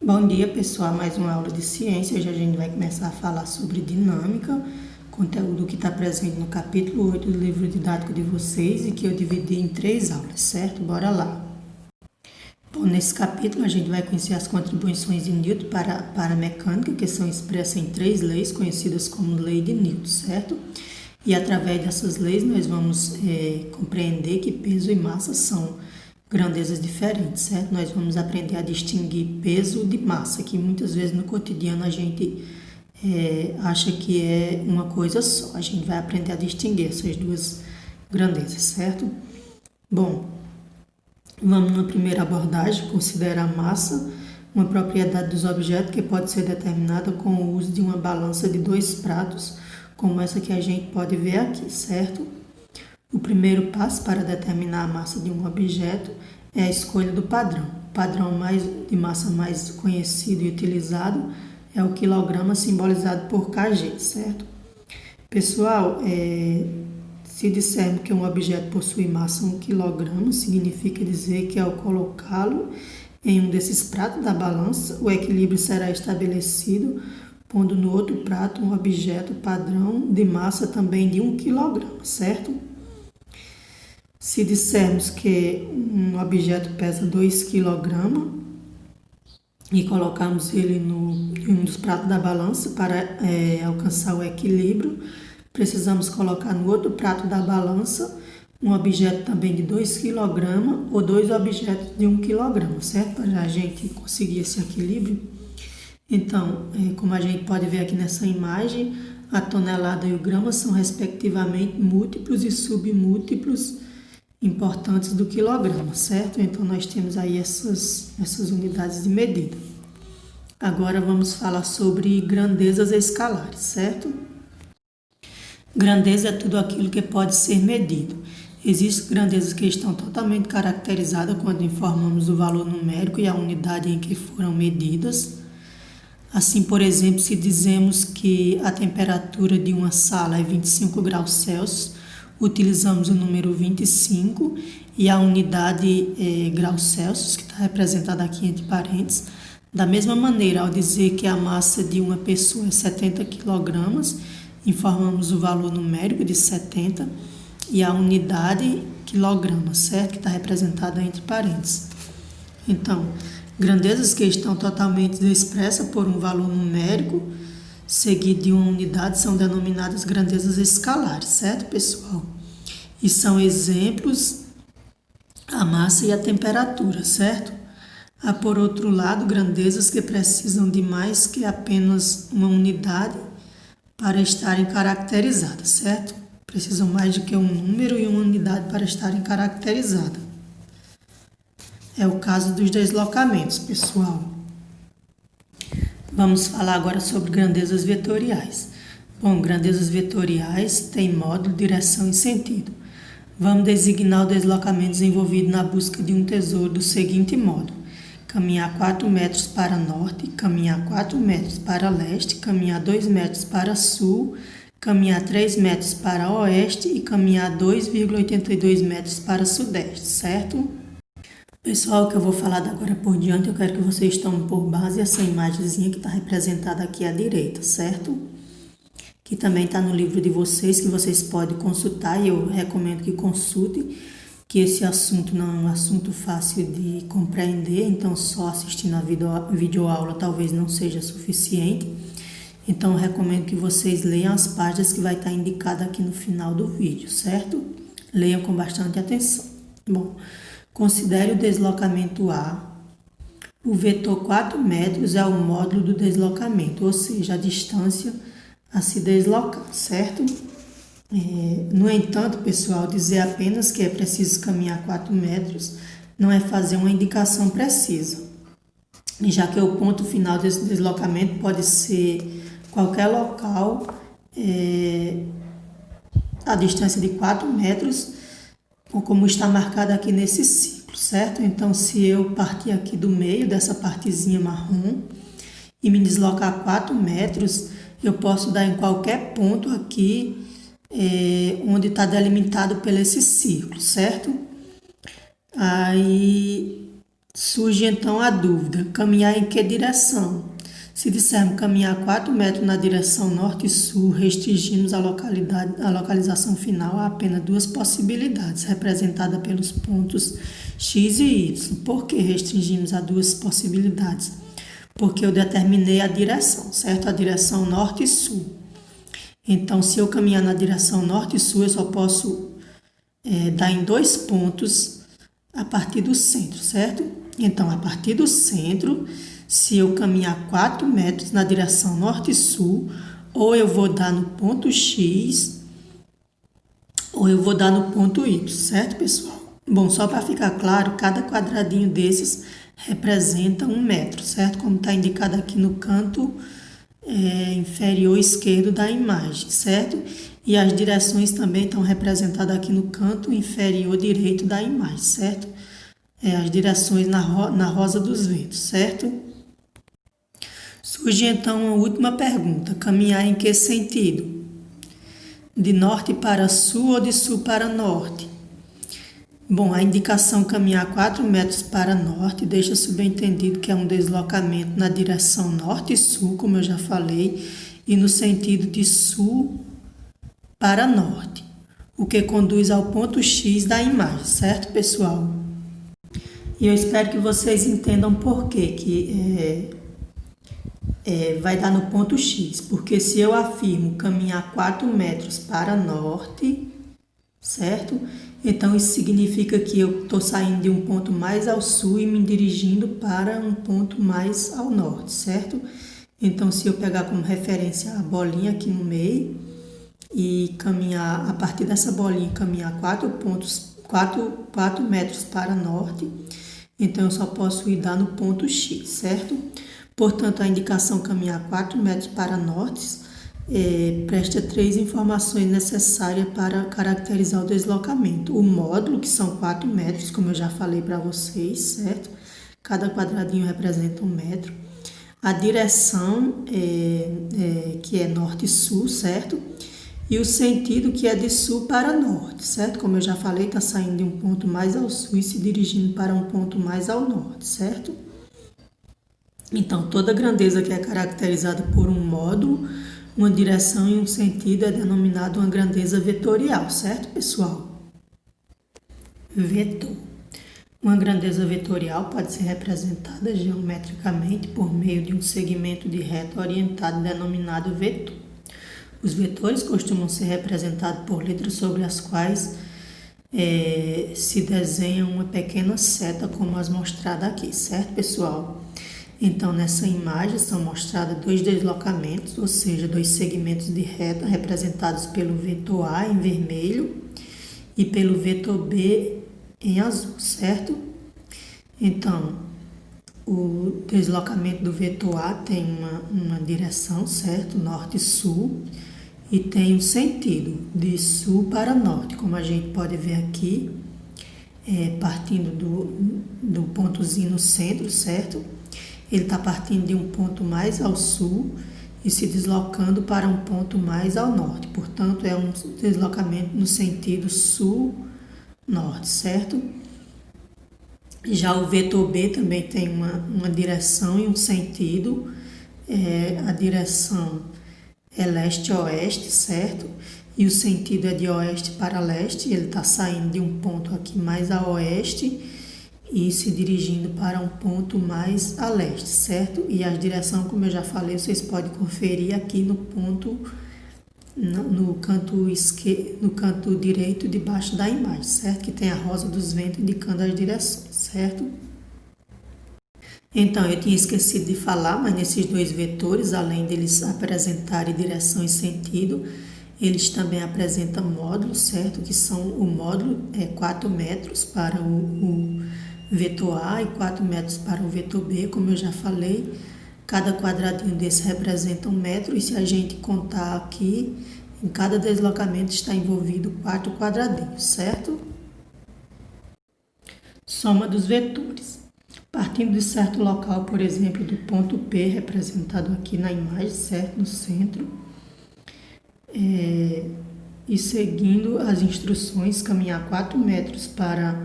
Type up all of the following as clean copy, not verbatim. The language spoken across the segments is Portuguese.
Bom dia, pessoal. Mais uma aula de ciência. Hoje a gente vai começar a falar sobre dinâmica, conteúdo que está presente no capítulo 8 do livro didático de vocês e que eu dividi em 3 aulas, certo? Bora lá. Bom, nesse capítulo a gente vai conhecer as contribuições de Newton para a mecânica, que são expressas em 3 leis conhecidas como lei de Newton, certo? E através dessas leis nós vamos compreender que peso e massa são grandezas diferentes, certo? Nós vamos aprender a distinguir peso de massa, que muitas vezes no cotidiano a gente acha que é uma coisa só. A gente vai aprender a distinguir essas duas grandezas, certo? Bom, vamos na primeira abordagem, considerar a massa, uma propriedade dos objetos que pode ser determinada com o uso de uma balança de 2 pratos, como essa que a gente pode ver aqui, certo? O primeiro passo para determinar a massa de um objeto é a escolha do padrão. O padrão de massa mais conhecido e utilizado é o quilograma, simbolizado por kg, certo? Pessoal, se dissermos que um objeto possui massa 1 kg, significa dizer que ao colocá-lo em um desses pratos da balança, o equilíbrio será estabelecido, pondo no outro prato um objeto padrão de massa também de 1 kg, certo? Se dissermos que um objeto pesa 2 kg e colocarmos ele em um dos pratos da balança para alcançar o equilíbrio, precisamos colocar no outro prato da balança um objeto também de 2 kg ou 2 objetos de 1 kg, certo? Para a gente conseguir esse equilíbrio. Então, como a gente pode ver aqui nessa imagem, a tonelada e o grama são respectivamente múltiplos e submúltiplos importantes do quilograma, certo? Então, nós temos aí essas unidades de medida. Agora, vamos falar sobre grandezas escalares, certo? Grandeza é tudo aquilo que pode ser medido. Existem grandezas que estão totalmente caracterizadas quando informamos o valor numérico e a unidade em que foram medidas. Assim, por exemplo, se dizemos que a temperatura de uma sala é 25 graus Celsius, utilizamos o número 25 e a unidade graus Celsius, que está representada aqui entre parênteses. Da mesma maneira, ao dizer que a massa de uma pessoa é 70 kg, informamos o valor numérico de 70 e a unidade quilograma, certo? Que está representada entre parênteses. Então, grandezas que estão totalmente expressas por um valor numérico seguido de uma unidade são denominadas grandezas escalares, certo, pessoal? E são exemplos a massa e a temperatura, certo? Há, por outro lado, grandezas que precisam de mais que apenas uma unidade para estarem caracterizadas, certo? Precisam mais do que um número e uma unidade para estarem caracterizadas. É o caso dos deslocamentos, pessoal. Vamos falar agora sobre grandezas vetoriais. Bom, grandezas vetoriais têm módulo, direção e sentido. Vamos designar o deslocamento desenvolvido na busca de um tesouro do seguinte modo: caminhar 4 metros para norte, caminhar 4 metros para leste, caminhar 2 metros para sul, caminhar 3 metros para oeste e caminhar 2,82 metros para sudeste, certo? Pessoal, que eu vou falar da agora por diante, eu quero que vocês tomem por base essa imagenzinha que está representada aqui à direita, certo? Que também está no livro de vocês, que vocês podem consultar, e eu recomendo que consultem, que esse assunto não é um assunto fácil de compreender, então só assistindo a videoaula talvez não seja suficiente. Então eu recomendo que vocês leiam as páginas que vai estar indicada aqui no final do vídeo, certo? Leiam com bastante atenção. Bom, considere o deslocamento A. O vetor 4 metros é o módulo do deslocamento, ou seja, a distância a se deslocar, certo? No entanto, pessoal, dizer apenas que é preciso caminhar 4 metros não é fazer uma indicação precisa, já que o ponto final desse deslocamento pode ser qualquer local a distância de 4 metros, como está marcado aqui nesse ciclo, certo? Então, se eu partir aqui do meio dessa partezinha marrom e me deslocar 4 metros, eu posso dar em qualquer ponto aqui onde está delimitado por esse círculo, certo? Aí Surge então a dúvida: caminhar em que direção? Se dissermos caminhar 4 metros na direção norte e sul, restringimos a localização final a apenas duas possibilidades, representadas pelos pontos X e Y. Por que restringimos a duas possibilidades? Porque eu determinei a direção, certo? A direção norte e sul. Então, se eu caminhar na direção norte e sul, eu só posso dar em dois pontos a partir do centro, certo? Então, a partir do centro, se eu caminhar 4 metros na direção norte e sul, ou eu vou dar no ponto X, ou eu vou dar no ponto Y, certo, pessoal? Bom, só para ficar claro, cada quadradinho desses representa 1 metro, certo? Como está indicado aqui no canto inferior esquerdo da imagem, certo? E as direções também estão representadas aqui no canto inferior direito da imagem, certo? As direções na rosa dos ventos, certo? Surge então a última pergunta: caminhar em que sentido? De norte para sul ou de sul para norte? Bom, a indicação caminhar 4 metros para norte deixa subentendido que é um deslocamento na direção norte e sul, como eu já falei, e no sentido de sul para norte, o que conduz ao ponto X da imagem, certo, pessoal? E eu espero que vocês entendam por que vai dar no ponto X, porque se eu afirmo caminhar 4 metros para norte, certo? Então isso significa que eu estou saindo de um ponto mais ao sul e me dirigindo para um ponto mais ao norte, certo? Então se eu pegar como referência a bolinha aqui no meio e caminhar, a partir dessa bolinha, caminhar 4 metros para norte, então eu só posso ir dar no ponto X, certo? Portanto, a indicação caminhar 4 metros para norte presta 3 informações necessárias para caracterizar o deslocamento. O módulo, que são 4 metros, como eu já falei para vocês, certo? Cada quadradinho representa 1 metro. A direção, que é norte e sul, certo? E o sentido, que é de sul para norte, certo? Como eu já falei, está saindo de um ponto mais ao sul e se dirigindo para um ponto mais ao norte, certo? Então, toda grandeza que é caracterizada por um módulo, uma direção e um sentido é denominada uma grandeza vetorial, certo, pessoal? Vetor. Uma grandeza vetorial pode ser representada geometricamente por meio de um segmento de reta orientado denominado vetor. Os vetores costumam ser representados por letras sobre as quais se desenha uma pequena seta, como as mostradas aqui, certo, pessoal? Então, nessa imagem são mostrados 2 deslocamentos, ou seja, 2 segmentos de reta representados pelo vetor A em vermelho e pelo vetor B em azul, certo? Então, o deslocamento do vetor A tem uma direção, certo? Norte e sul, e tem um sentido de sul para norte, como a gente pode ver aqui, partindo do pontozinho no centro, certo? Ele está partindo de um ponto mais ao sul e se deslocando para um ponto mais ao norte. Portanto, é um deslocamento no sentido sul-norte, certo? Já o vetor B também tem uma direção e um sentido. A direção é leste-oeste, certo? E o sentido é de oeste para leste. Ele está saindo de um ponto aqui mais a oeste e se dirigindo para um ponto mais a leste, certo? E a direção, como eu já falei, vocês podem conferir aqui no ponto, no canto direito debaixo da imagem, certo? Que tem a rosa dos ventos indicando as direções, certo? Então, eu tinha esquecido de falar, mas nesses 2 vetores, além deles apresentarem direção e sentido, eles também apresentam módulos, certo? Que são, o módulo é 4 metros para o vetor A e 4 metros para o vetor B, como eu já falei. Cada quadradinho desse representa 1 metro e se a gente contar aqui, em cada deslocamento está envolvido 4 quadradinhos, certo? Soma dos vetores. Partindo de certo local, por exemplo, do ponto P, representado aqui na imagem, certo? No centro. E seguindo as instruções, caminhar 4 metros para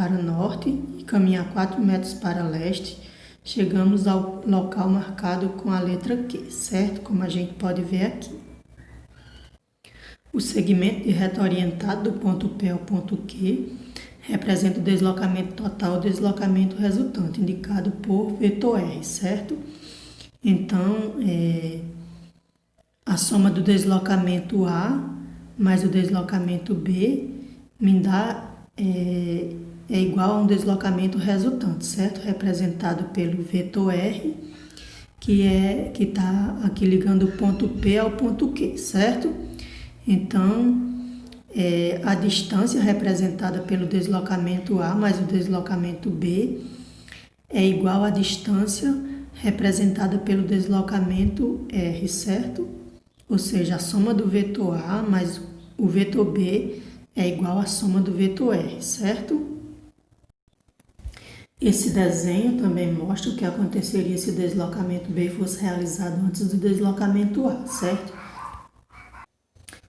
para norte e caminhar 4 metros para leste, chegamos ao local marcado com a letra Q, certo? Como a gente pode ver aqui. O segmento de reta orientada do ponto P ao ponto Q representa o deslocamento total ou deslocamento resultante, indicado por vetor R, certo? Então, a soma do deslocamento A mais o deslocamento B me dá é igual a um deslocamento resultante, certo? Representado pelo vetor R, que está aqui ligando o ponto P ao ponto Q, certo? Então, a distância representada pelo deslocamento A mais o deslocamento B é igual à distância representada pelo deslocamento R, certo? Ou seja, a soma do vetor A mais o vetor B é igual à soma do vetor R, certo? Esse desenho também mostra o que aconteceria se o deslocamento B fosse realizado antes do deslocamento A, certo?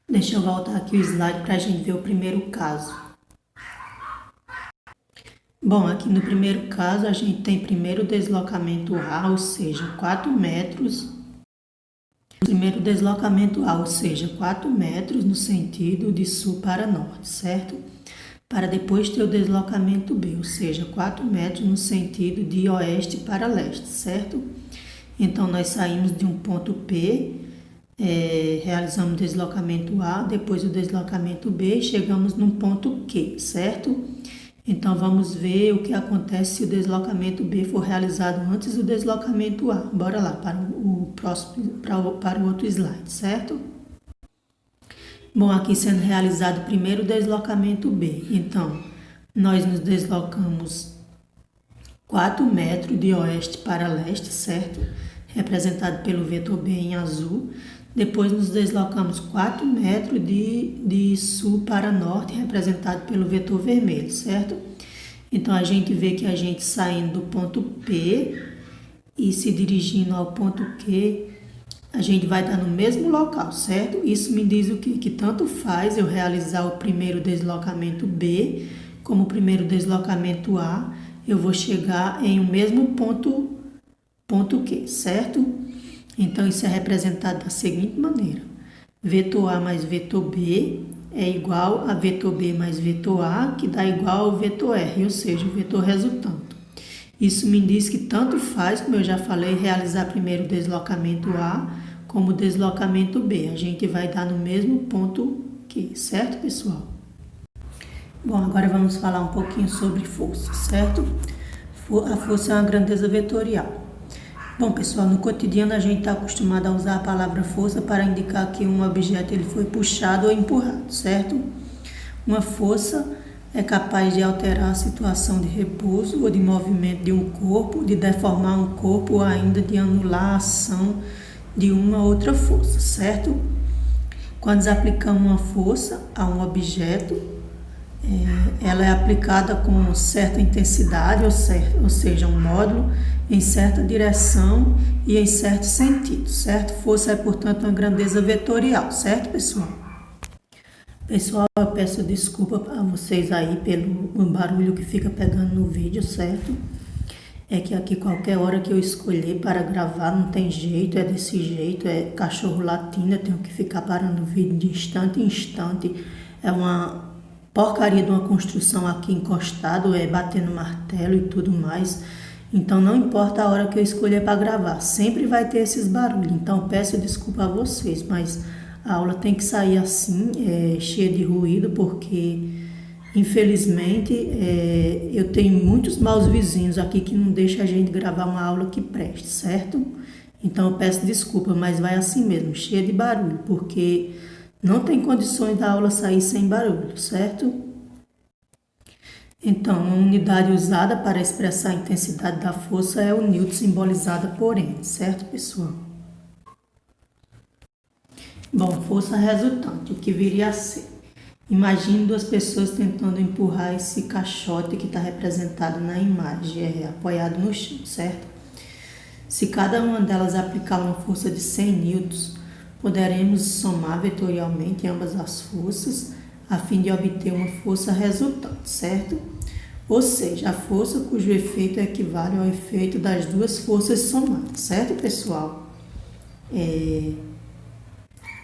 Deixa eu voltar aqui o slide para a gente ver o primeiro caso. Bom, aqui no primeiro caso a gente tem primeiro o deslocamento A, ou seja, 4 metros. Primeiro deslocamento A, ou seja, 4 metros no sentido de sul para norte, certo? Para depois ter o deslocamento B, ou seja, 4 metros no sentido de oeste para leste, certo? Então, nós saímos de um ponto P, realizamos o deslocamento A, depois o deslocamento B e chegamos num ponto Q, certo? Então, vamos ver o que acontece se o deslocamento B for realizado antes do deslocamento A. Bora lá para o próximo, para o outro slide, certo? Bom, aqui sendo realizado primeiro o deslocamento B. Então, nós nos deslocamos 4 metros de oeste para leste, certo? Representado pelo vetor B em azul. Depois nos deslocamos 4 metros de sul para norte, representado pelo vetor vermelho, certo? Então, a gente vê que a gente saindo do ponto P e se dirigindo ao ponto Q, a gente vai estar no mesmo local, certo? Isso me diz o quê? Que tanto faz eu realizar o primeiro deslocamento B como o primeiro deslocamento A, eu vou chegar em o mesmo ponto Q, certo? Então, isso é representado da seguinte maneira. Vetor A mais vetor B é igual a vetor B mais vetor A, que dá igual ao vetor R, ou seja, o vetor resultante. Isso me diz que tanto faz, como eu já falei, realizar primeiro o deslocamento A como o deslocamento B. A gente vai dar no mesmo ponto Q, certo, pessoal? Bom, agora vamos falar um pouquinho sobre força, certo? A força é uma grandeza vetorial. Bom, pessoal, no cotidiano a gente está acostumado a usar a palavra força para indicar que um objeto ele foi puxado ou empurrado, certo? Uma força é capaz de alterar a situação de repouso ou de movimento de um corpo, de deformar um corpo ou ainda de anular a ação de uma outra força, certo? Quando aplicamos uma força a um objeto, ela é aplicada com certa intensidade, ou seja, um módulo em certa direção e em certo sentido, certo? Força é, portanto, uma grandeza vetorial, certo, pessoal? Pessoal, eu peço desculpa a vocês aí pelo barulho que fica pegando no vídeo, certo? É que aqui qualquer hora que eu escolher para gravar não tem jeito, é desse jeito, é cachorro latindo, eu tenho que ficar parando o vídeo de instante em instante, é uma porcaria de uma construção aqui encostado, batendo martelo e tudo mais. Então, não importa a hora que eu escolher para gravar, sempre vai ter esses barulhos. Então, peço desculpa a vocês, mas a aula tem que sair assim, cheia de ruído, porque, infelizmente, eu tenho muitos maus vizinhos aqui que não deixam a gente gravar uma aula que preste, certo? Então, eu peço desculpa, mas vai assim mesmo, cheia de barulho, porque não tem condições da aula sair sem barulho, certo? Então, uma unidade usada para expressar a intensidade da força é o Newton, simbolizada por N, certo, pessoal? Bom, força resultante, o que viria a ser? Imagine 2 pessoas tentando empurrar esse caixote que está representado na imagem, apoiado no chão, certo? Se cada uma delas aplicar uma força de 100 newtons, poderemos somar vetorialmente ambas as forças a fim de obter uma força resultante, certo? ou seja, a força cujo efeito equivale ao efeito das duas forças somadas, certo, pessoal?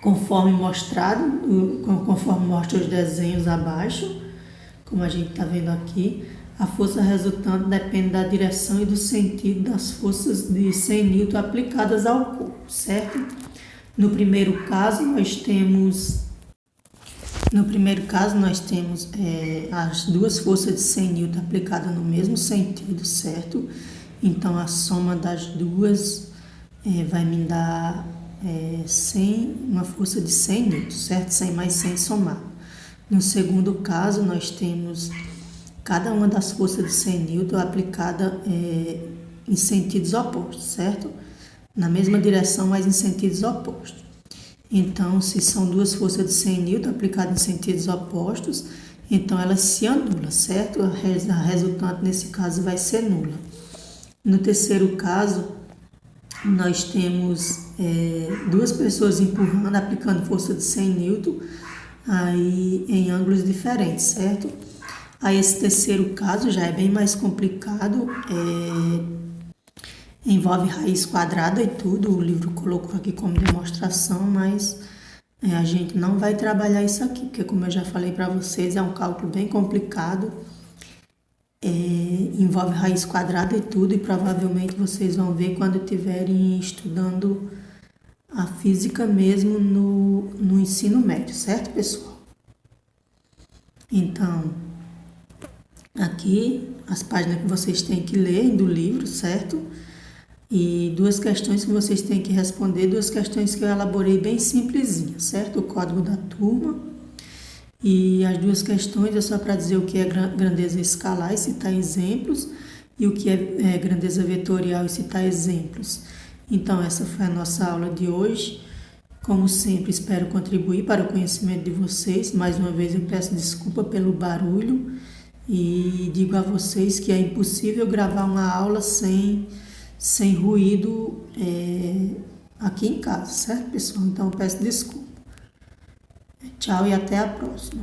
Conforme mostrado, conforme mostra os desenhos abaixo, como a gente está vendo aqui, a força resultante depende da direção e do sentido das forças de 100 N aplicadas ao corpo, certo? No primeiro caso, nós temos as duas forças de 100 N aplicadas no mesmo sentido, certo? Então, a soma das duas vai me dar 100, uma força de 100 N, certo? 100 mais 100 somado. No segundo caso, nós temos cada uma das forças de 100 N aplicada em sentidos opostos, certo? Na mesma direção, mas em sentidos opostos. Então, se são duas forças de 100 N aplicadas em sentidos opostos, então elas se anulam, certo? A resultante nesse caso vai ser nula. No terceiro caso, nós temos duas pessoas empurrando, aplicando força de 100 N aí em ângulos diferentes, certo? Aí esse terceiro caso já é bem mais complicado, envolve raiz quadrada e tudo, o livro colocou aqui como demonstração, mas a gente não vai trabalhar isso aqui, porque como eu já falei para vocês, é um cálculo bem complicado, envolve raiz quadrada e tudo, e provavelmente vocês vão ver quando estiverem estudando a física mesmo no ensino médio, certo, pessoal? Então, aqui as páginas que vocês têm que ler do livro, certo? E duas questões que vocês têm que responder, duas questões que eu elaborei bem simplesinhas, certo? O código da turma. E as duas questões é só para dizer o que é grandeza escalar e citar exemplos, e o que é grandeza vetorial e citar exemplos. Então, essa foi a nossa aula de hoje. Como sempre, espero contribuir para o conhecimento de vocês. Mais uma vez, eu peço desculpa pelo barulho e digo a vocês que é impossível gravar uma aula sem ruído aqui em casa, certo, pessoal? Então, eu peço desculpa. Tchau e até a próxima.